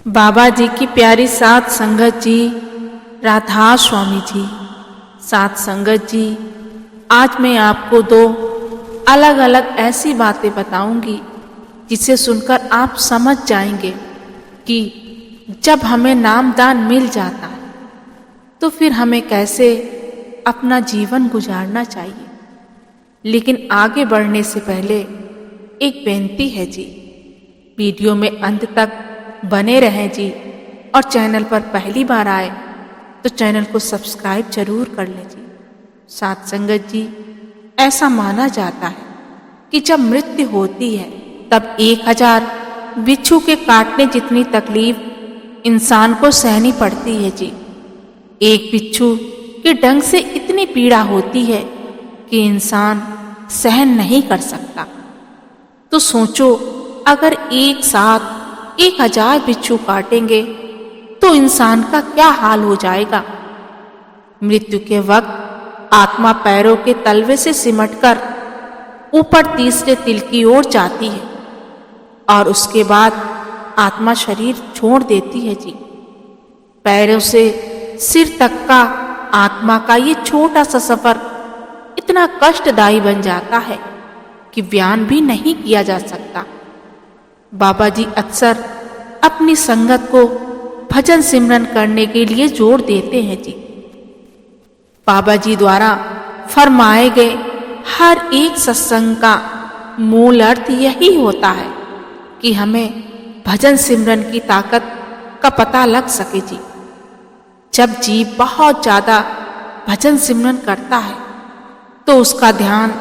बाबा जी की प्यारी सात संगत जी, राधा स्वामी जी, सात संगत जी, आज मैं आपको दो अलग अलग ऐसी बातें बताऊंगी जिसे सुनकर आप समझ जाएंगे कि जब हमें नामदान मिल जाता है तो फिर हमें कैसे अपना जीवन गुजारना चाहिए। लेकिन आगे बढ़ने से पहले एक बेनती है जी, वीडियो में अंत तक बने रहें जी, और चैनल पर पहली बार आए तो चैनल को सब्सक्राइब जरूर कर लें जी। साथ संगत जी, ऐसा माना जाता है कि जब मृत्यु होती है तब 1000 बिच्छू के काटने जितनी तकलीफ इंसान को सहनी पड़ती है जी। एक बिच्छू के डंक से इतनी पीड़ा होती है कि इंसान सहन नहीं कर सकता। तो सोचो, अगर एक साथ 1000 बिच्छू काटेंगे तो इंसान का क्या हाल हो जाएगा। मृत्यु के वक्त आत्मा पैरों के तलवे से सिमटकर ऊपर तीसरे तिल की ओर जाती है और उसके बाद आत्मा शरीर छोड़ देती है जी। पैरों से सिर तक का आत्मा का ये छोटा सा सफर इतना कष्टदायी बन जाता है कि बयान भी नहीं किया जा सकता। बाबा जी अक्सर अपनी संगत को भजन सिमरन करने के लिए जोर देते हैं जी। बाबा जी द्वारा फरमाए गए हर एक सत्संग का मूल अर्थ यही होता है कि हमें भजन सिमरन की ताकत का पता लग सके जी। जब जीव बहुत ज्यादा भजन सिमरन करता है तो उसका ध्यान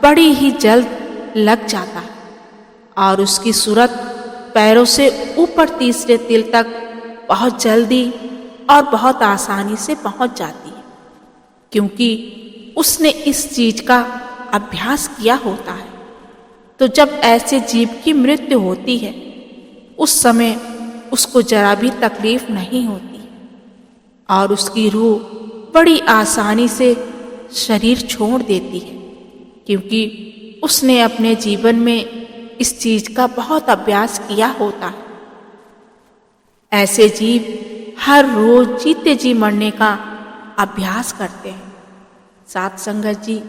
बड़ी ही जल्द लग जाता है और उसकी सूरत पैरों से ऊपर तीसरे तिल तक बहुत जल्दी और बहुत आसानी से पहुंच जाती है, क्योंकि उसने इस चीज का अभ्यास किया होता है। तो जब ऐसे जीव की मृत्यु होती है उस समय उसको जरा भी तकलीफ नहीं होती और उसकी रूह बड़ी आसानी से शरीर छोड़ देती है, क्योंकि उसने अपने जीवन में इस चीज का बहुत अभ्यास किया होता है। ऐसे जीव हर रोज जीते जी मरने का अभ्यास करते हैं। साथ संगत जी,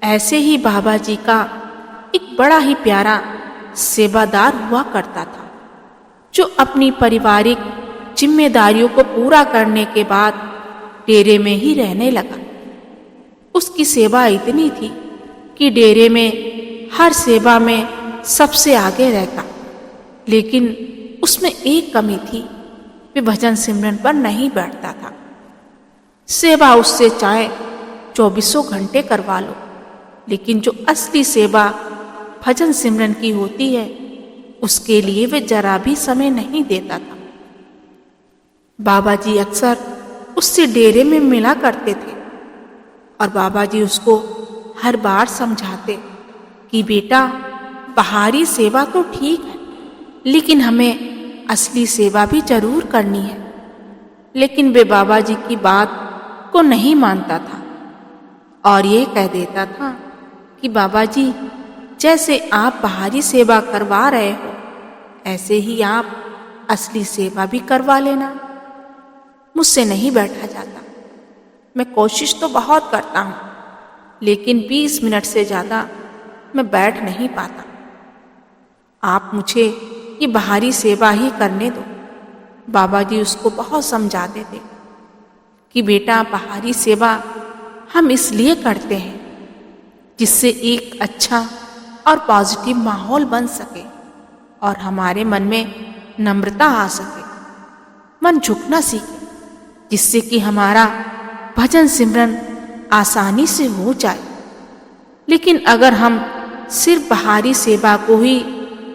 ऐसे ही बाबा जी का एक बड़ा ही प्यारा सेवादार हुआ करता था, जो अपनी पारिवारिक जिम्मेदारियों को पूरा करने के बाद डेरे में ही रहने लगा। उसकी सेवा इतनी थी कि डेरे में हर सेवा में सबसे आगे रहता, लेकिन उसमें एक कमी थी, वे भजन सिमरन पर नहीं बैठता था। सेवा उससे चाहे 24 घंटे करवा लो, लेकिन जो असली सेवा भजन सिमरन की होती है उसके लिए वे जरा भी समय नहीं देता था। बाबा जी अक्सर उससे डेरे में मिला करते थे और बाबा जी उसको हर बार समझाते कि बेटा, बाहरी सेवा तो ठीक है, लेकिन हमें असली सेवा भी जरूर करनी है। लेकिन वे बाबा जी की बात को नहीं मानता था और ये कह देता था कि बाबा जी, जैसे आप बाहरी सेवा करवा रहे हो ऐसे ही आप असली सेवा भी करवा लेना। मुझसे नहीं बैठा जाता। मैं कोशिश तो बहुत करता हूँ, लेकिन 20 मिनट से ज़्यादा मैं बैठ नहीं पाता। आप मुझे ये बाहरी सेवा ही करने दो। बाबा जी उसको बहुत समझाते थे कि बेटा, बाहरी सेवा हम इसलिए करते हैं जिससे एक अच्छा और पॉजिटिव माहौल बन सके और हमारे मन में नम्रता आ सके, मन झुकना सीखे, जिससे कि हमारा भजन सिमरन आसानी से हो जाए। लेकिन अगर हम सिर्फ बाहरी सेवा को ही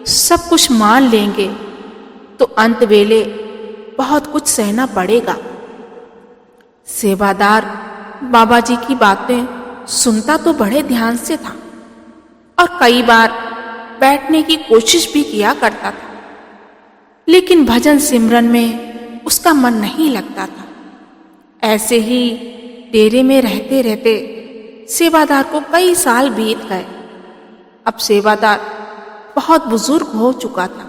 सब कुछ मान लेंगे तो अंत वेले बहुत कुछ सहना पड़ेगा। सेवादार बाबा जी की बातें सुनता तो बड़े ध्यान से था और कई बार बैठने की कोशिश भी किया करता था, लेकिन भजन सिमरन में उसका मन नहीं लगता था। ऐसे ही डेरे में रहते रहते सेवादार को कई साल बीत गए। अब सेवादार बहुत बुजुर्ग हो चुका था।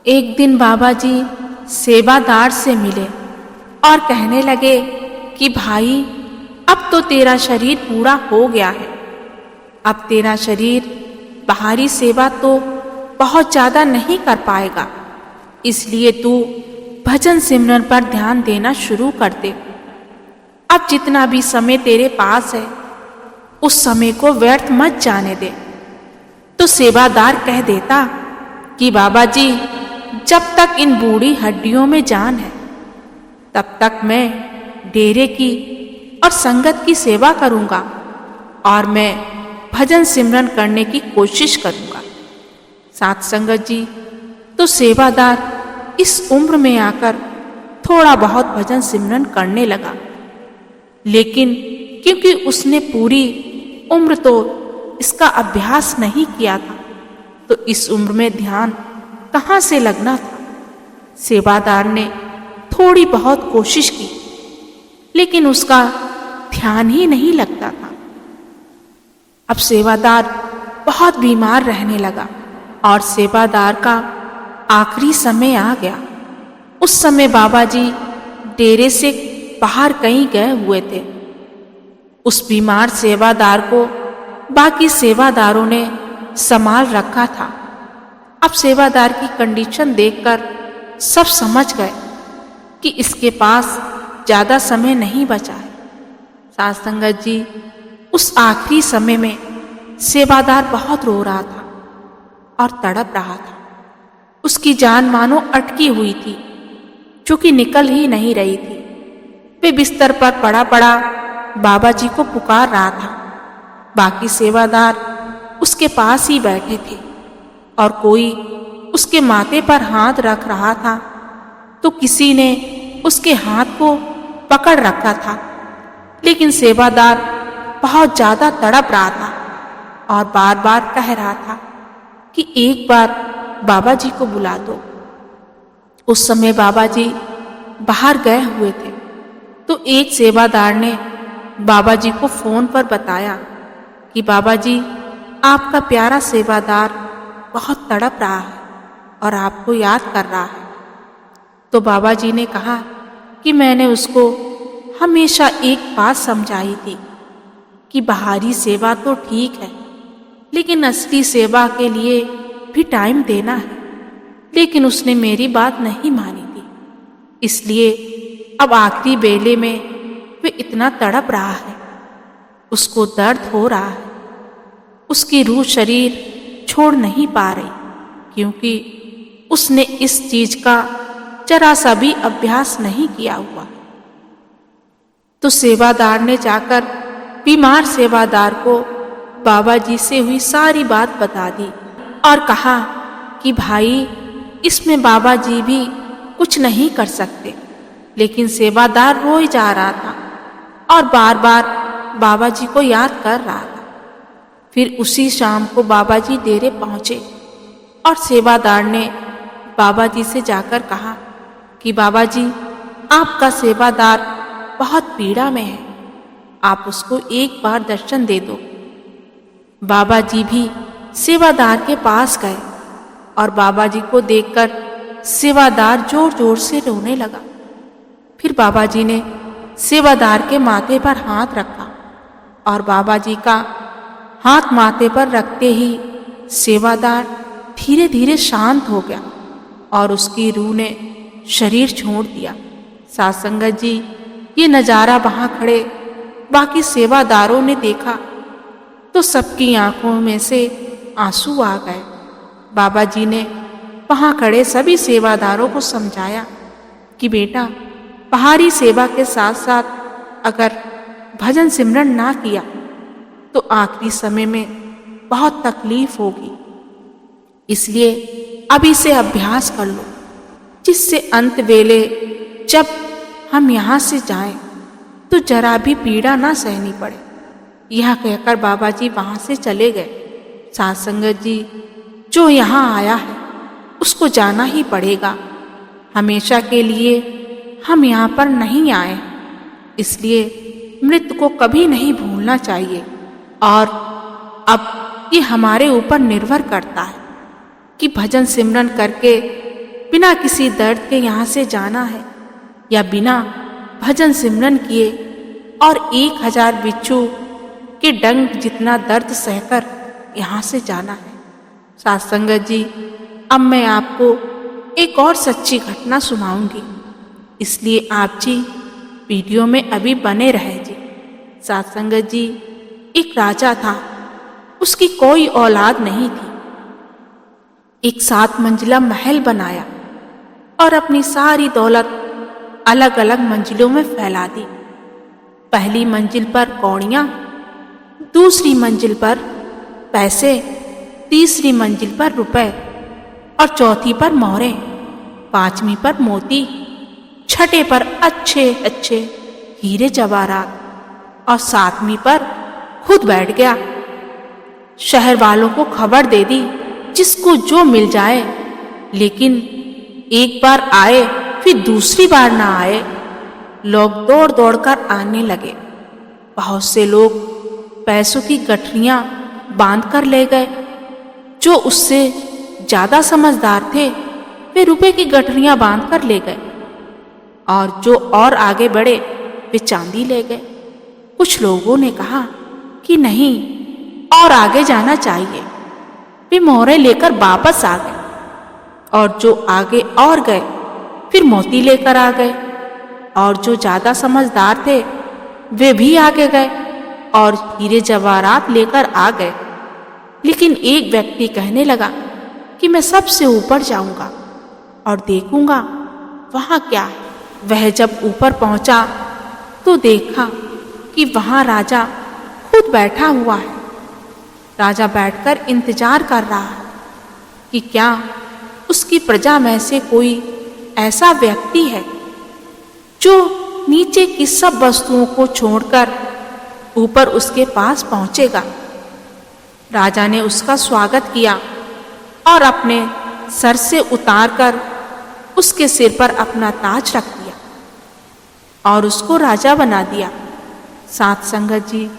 एक दिन बाबा जी सेवादार से मिले और कहने लगे कि भाई, अब तो तेरा शरीर पूरा हो गया है। अब तेरा शरीर बाहरी सेवा तो बहुत ज्यादा नहीं कर पाएगा, इसलिए तू भजन सिमरन पर ध्यान देना शुरू कर दे। अब जितना भी समय तेरे पास है, उस समय को व्यर्थ मत जाने दे। तो सेवादार कह देता कि बाबा जी, जब तक इन बूढ़ी हड्डियों में जान है, तब तक मैं डेरे की और संगत की सेवा करूंगा और मैं भजन सिमरन करने की कोशिश करूंगा। साथ संगत जी, तो सेवादार इस उम्र में आकर थोड़ा बहुत भजन सिमरन करने लगा, लेकिन क्योंकि उसने पूरी उम्र तो इसका अभ्यास नहीं किया था, तो इस उम्र में ध्यान कहाँ से लगना था। सेवादार ने थोड़ी बहुत कोशिश की, लेकिन उसका ध्यान ही नहीं लगता था। अब सेवादार बहुत बीमार रहने लगा और सेवादार का आखिरी समय आ गया। उस समय बाबा जी डेरे से बाहर कहीं गए हुए थे। उस बीमार सेवादार को बाकी सेवादारों ने संभाल रखा था। अब सेवादार की कंडीशन देखकर सब समझ गए कि इसके पास ज्यादा समय नहीं बचा है। साथ संगत जी, उस आखिरी समय में सेवादार बहुत रो रहा था और तड़प रहा था। उसकी जान मानो अटकी हुई थी, जो कि निकल ही नहीं रही थी। वे बिस्तर पर पड़ा पड़ा बाबा जी को पुकार रहा था। बाकी सेवादार उसके पास ही बैठे थे और कोई उसके माथे पर हाथ रख रहा था, तो किसी ने उसके हाथ को पकड़ रखा था। लेकिन सेवादार बहुत ज्यादा तड़प रहा था और बार बार कह रहा था कि एक बार बाबा जी को बुला दो। उस समय बाबा जी बाहर गए हुए थे, तो एक सेवादार ने बाबा जी को फोन पर बताया कि बाबा जी, आपका प्यारा सेवादार बहुत तड़प रहा है और आपको याद कर रहा है। तो बाबा जी ने कहा कि मैंने उसको हमेशा एक बात समझाई थी कि बाहरी सेवा तो ठीक है, लेकिन असली सेवा के लिए भी टाइम देना है। लेकिन उसने मेरी बात नहीं मानी थी, इसलिए अब आखिरी बेले में वे इतना तड़प रहा है। उसको दर्द हो रहा है, उसकी रूह शरीर छोड़ नहीं पा रही, क्योंकि उसने इस चीज का जरा सा भी अभ्यास नहीं किया हुआ। तो सेवादार ने जाकर बीमार सेवादार को बाबा जी से हुई सारी बात बता दी और कहा कि भाई, इसमें बाबा जी भी कुछ नहीं कर सकते। लेकिन सेवादार रोए जा रहा था और बार बार बाबा जी को याद कर रहा था। फिर उसी शाम को बाबा जी डेरे पहुंचे और सेवादार ने बाबा जी से जाकर कहा कि बाबा जी, आपका सेवादार बहुत पीड़ा में है, आप उसको एक बार दर्शन दे दो। बाबा जी भी सेवादार के पास गए और बाबा जी को देखकर सेवादार जोर जोर से रोने लगा। फिर बाबा जी ने सेवादार के माथे पर हाथ रखा और बाबा जी का हाथ माथे पर रखते ही सेवादार धीरे धीरे शांत हो गया और उसकी रूह ने शरीर छोड़ दिया। साथ संगत जी, ये नजारा वहां खड़े बाकी सेवादारों ने देखा तो सबकी आंखों में से आंसू आ गए। बाबा जी ने वहां खड़े सभी सेवादारों को समझाया कि बेटा, बाहरी सेवा के साथ साथ अगर भजन सिमरन ना किया तो आखिरी समय में बहुत तकलीफ होगी, इसलिए अभी से अभ्यास कर लो, जिससे अंत वेले जब हम यहाँ से जाएं तो जरा भी पीड़ा ना सहनी पड़े। यह कहकर बाबा जी वहां से चले गए। साथ संगत जी, जो यहाँ आया है उसको जाना ही पड़ेगा। हमेशा के लिए हम यहाँ पर नहीं आए, इसलिए मृत्यु को कभी नहीं भूलना चाहिए। और अब ये हमारे ऊपर निर्भर करता है कि भजन सिमरन करके बिना किसी दर्द के यहाँ से जाना है, या बिना भजन सिमरन किए और 1000 बिच्छू के डंक जितना दर्द सहकर यहाँ से जाना है। साध संगत जी, अब मैं आपको एक और सच्ची घटना सुनाऊंगी, इसलिए आप जी वीडियो में अभी बने रहे जी। साध संगत जी, एक राजा था, उसकी कोई औलाद नहीं थी। एक 7 मंजिला महल बनाया और अपनी सारी दौलत अलग अलग मंजिलों में फैला दी। पहली मंजिल पर कौड़ियां, दूसरी मंजिल पर पैसे, तीसरी मंजिल पर रुपए और चौथी पर मोहरे, 5वीं पर मोती, छठे पर अच्छे अच्छे हीरे जवाहरात और 7वीं पर खुद बैठ गया। शहर वालों को खबर दे दी, जिसको जो मिल जाए, लेकिन एक बार आए फिर दूसरी बार ना आए। लोग दौड़ दौड़ कर आने लगे। बहुत से लोग पैसों की गठरियां बांध कर ले गए। जो उससे ज्यादा समझदार थे वे रुपए की गठरियां बांध कर ले गए, और जो और आगे बढ़े वे चांदी ले गए। कुछ लोगों ने कहा कि नहीं, और आगे जाना चाहिए। वे मोहरे लेकर वापस आ गए, और जो आगे और गए फिर मोती लेकर आ गए, और जो ज्यादा समझदार थे वे भी आगे गए और हीरे जवाहरात लेकर आ गए। लेकिन एक व्यक्ति कहने लगा कि मैं सबसे ऊपर जाऊंगा और देखूंगा वहां क्या है। वह जब ऊपर पहुंचा तो देखा कि वहां राजा खुद बैठा हुआ है। राजा बैठकर इंतजार कर रहा है कि क्या उसकी प्रजा में से कोई ऐसा व्यक्ति है जो नीचे की सब वस्तुओं को छोड़कर ऊपर उसके पास पहुंचेगा। राजा ने उसका स्वागत किया और अपने सर से उतारकर उसके सिर पर अपना ताज रख दिया और उसको राजा बना दिया। साध संगत जी,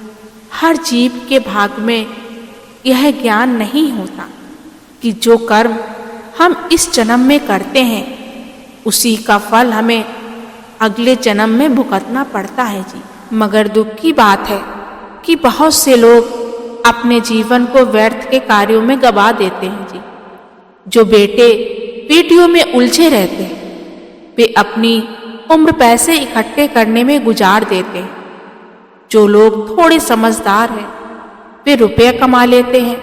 हर जीव के भाग में यह ज्ञान नहीं होता कि जो कर्म हम इस जन्म में करते हैं उसी का फल हमें अगले जन्म में भुगतना पड़ता है जी। मगर दुख की बात है कि बहुत से लोग अपने जीवन को व्यर्थ के कार्यों में गवा देते हैं जी। जो बेटे बेटियों में उलझे रहते हैं वे अपनी उम्र पैसे इकट्ठे करने में गुजार देते हैं। जो लोग थोड़े समझदार हैं वे रुपये कमा लेते हैं।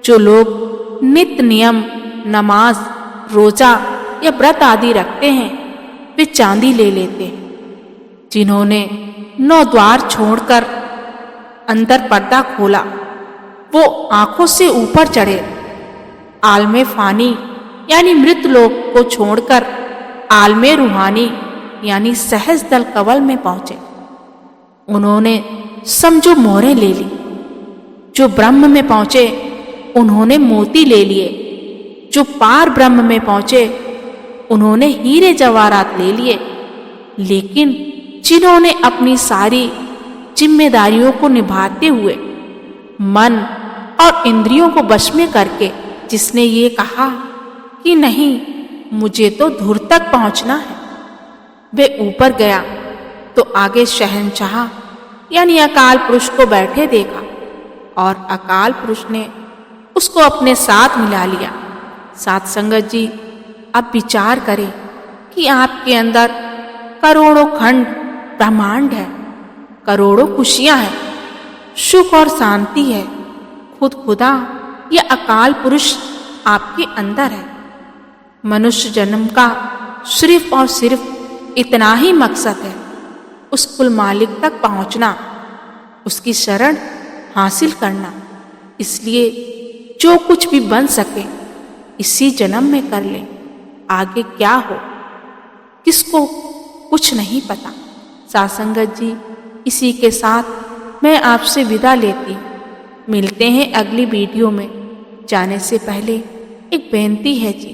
जो लोग नित्य नियम, नमाज, रोजा या व्रत आदि रखते हैं वे चांदी ले लेते हैं। जिन्होंने 9 द्वार छोड़कर अंदर पर्दा खोला वो आंखों से ऊपर चढ़े। आलमे फानी यानी मृत लोक को छोड़कर आलमे रूहानी यानी सहज दल कवल में पहुंचे। उन्होंने समझो मोहरें ले ली। जो ब्रह्म में पहुंचे उन्होंने मोती ले लिए। जो पार ब्रह्म में पहुंचे उन्होंने हीरे जवाहरात ले लिए। लेकिन जिन्होंने अपनी सारी जिम्मेदारियों को निभाते हुए मन और इंद्रियों को वश में करके जिसने ये कहा कि नहीं, मुझे तो धुर तक पहुंचना है, वे ऊपर गया तो आगे शहंशाह यानी अकाल पुरुष को बैठे देखा और अकाल पुरुष ने उसको अपने साथ मिला लिया। साध संगत जी, अब विचार करें कि आपके अंदर करोड़ों खंड ब्रह्मांड है, करोड़ों खुशियां हैं, सुख और शांति है। खुद खुदा या अकाल पुरुष आपके अंदर है। मनुष्य जन्म का सिर्फ और सिर्फ इतना ही मकसद है, उस कुल मालिक तक पहुंचना, उसकी शरण हासिल करना। इसलिए जो कुछ भी बन सके इसी जन्म में कर ले। आगे क्या हो किसको कुछ नहीं पता। साध संगत जी, इसी के साथ मैं आपसे विदा लेती हूँ। मिलते हैं अगली वीडियो में। जाने से पहले एक बेनती है जी,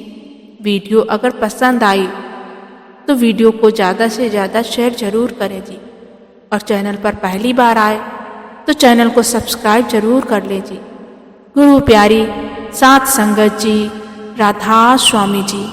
वीडियो अगर पसंद आई तो वीडियो को ज़्यादा से ज़्यादा शेयर जरूर करें जी। और चैनल पर पहली बार आए तो चैनल को सब्सक्राइब जरूर कर ले जी। गुरु प्यारी साध संगत जी, राधा स्वामी जी।